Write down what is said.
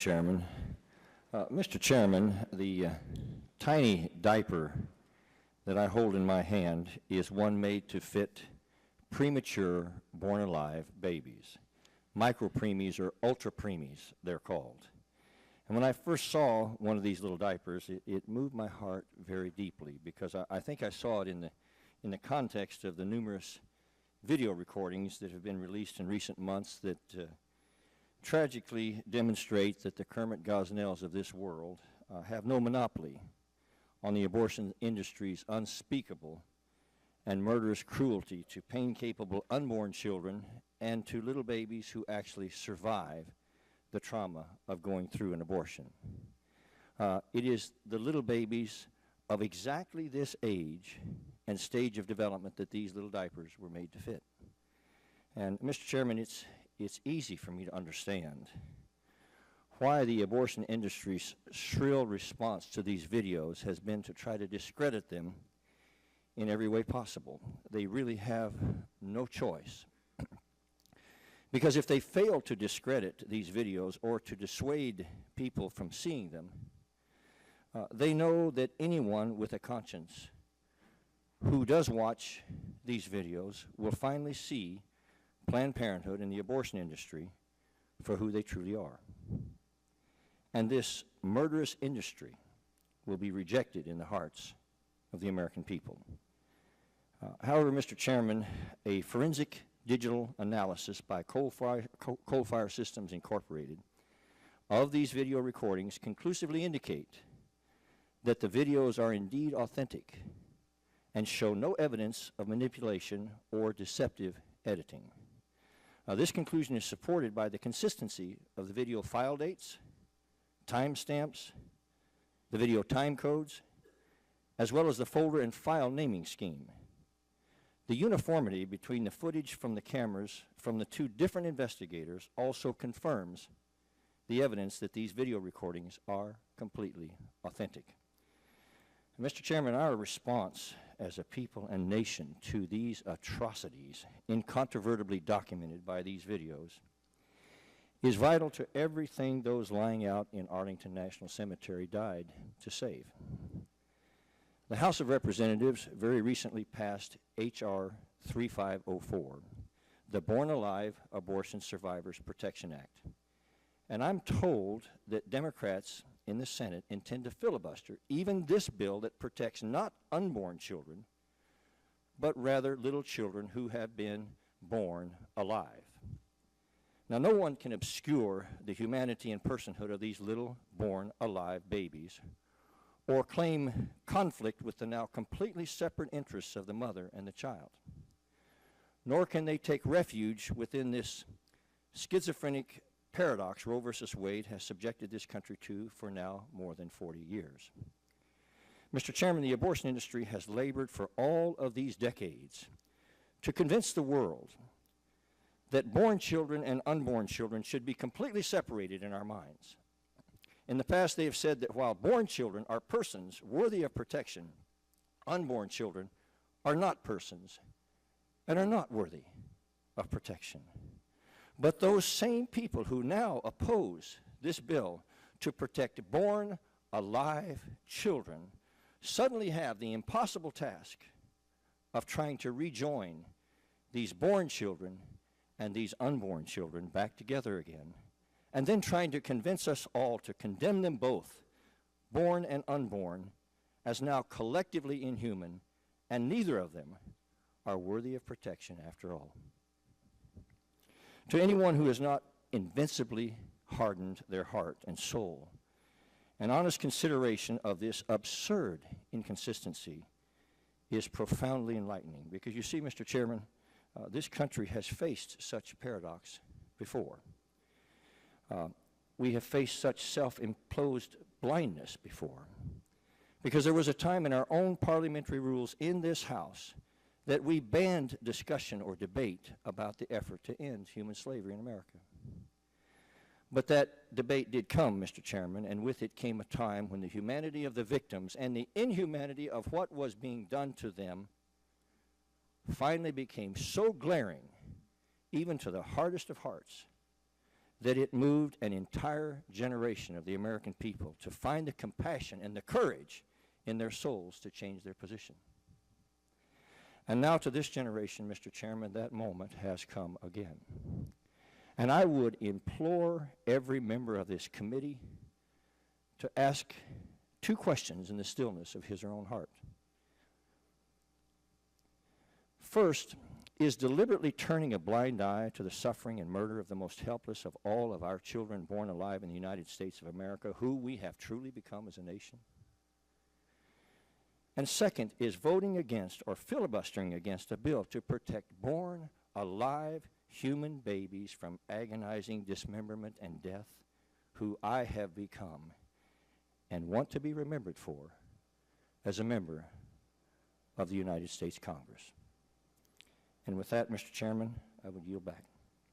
Chairman. Mr. Chairman, the tiny diaper that I hold in my hand is one made to fit premature, born-alive babies. Micro-preemies or ultra-preemies, they're called. And when I first saw one of these little diapers, it moved my heart very deeply, because I think I saw it in the context of the numerous video recordings that have been released in recent months that tragically demonstrate that the Kermit Gosnells of this world have no monopoly on the abortion industry's unspeakable and murderous cruelty to pain-capable unborn children and to little babies who actually survive the trauma of going through an abortion. It is the little babies of exactly this age and stage of development that these little diapers were made to fit. And Mr. Chairman, it's easy for me to understand why the abortion industry's shrill response to these videos has been to try to discredit them in every way possible. They really have no choice. Because if they fail to discredit these videos or to dissuade people from seeing them, they know that anyone with a conscience who does watch these videos will finally see Planned Parenthood and the abortion industry for who they truly are. And this murderous industry will be rejected in the hearts of the American people. However, Mr. Chairman, a forensic digital analysis by Coal-Fire Systems Incorporated of these video recordings conclusively indicate that the videos are indeed authentic and show no evidence of manipulation or deceptive editing. This conclusion is supported by the consistency of the video file dates, timestamps, the video time codes, as well as the folder and file naming scheme. The uniformity between the footage from the cameras from the two different investigators also confirms the evidence that these video recordings are completely authentic. Mr. Chairman, our response as a people and nation to these atrocities incontrovertibly documented by these videos is vital to everything those lying out in Arlington National Cemetery died to save. The House of Representatives very recently passed H.R. 3504, the Born Alive Abortion Survivors Protection Act. And I'm told that Democrats in the Senate intend to filibuster even this bill that protects not unborn children, but rather little children who have been born alive. Now, no one can obscure the humanity and personhood of these little born alive babies or claim conflict with the now completely separate interests of the mother and the child. Nor can they take refuge within this schizophrenic paradox Roe versus Wade has subjected this country to for now more than 40 years. Mr. Chairman, the abortion industry has labored for all of these decades to convince the world that born children and unborn children should be completely separated in our minds. In the past, they have said that while born children are persons worthy of protection, unborn children are not persons and are not worthy of protection. But those same people who now oppose this bill to protect born alive children suddenly have the impossible task of trying to rejoin these born children and these unborn children back together again, and then trying to convince us all to condemn them both, born and unborn, as now collectively inhuman, and neither of them are worthy of protection after all. To anyone who has not invincibly hardened their heart and soul, an honest consideration of this absurd inconsistency is profoundly enlightening. Because you see, Mr. Chairman, this country has faced such paradox before. We have faced such self-imposed blindness before. Because there was a time in our own parliamentary rules in this House that we banned discussion or debate about the effort to end human slavery in America. But that debate did come, Mr. Chairman, and with it came a time when the humanity of the victims and the inhumanity of what was being done to them finally became so glaring, even to the hardest of hearts, that it moved an entire generation of the American people to find the compassion and the courage in their souls to change their position. And now to this generation, Mr. Chairman, that moment has come again. And I would implore every member of this committee to ask two questions in the stillness of his or her own heart. First, is deliberately turning a blind eye to the suffering and murder of the most helpless of all of our children born alive in the United States of America, who we have truly become as a nation? And second, is voting against or filibustering against a bill to protect born alive human babies from agonizing dismemberment and death, who I have become and want to be remembered for as a member of the United States Congress. And with that, Mr. Chairman, I would yield back.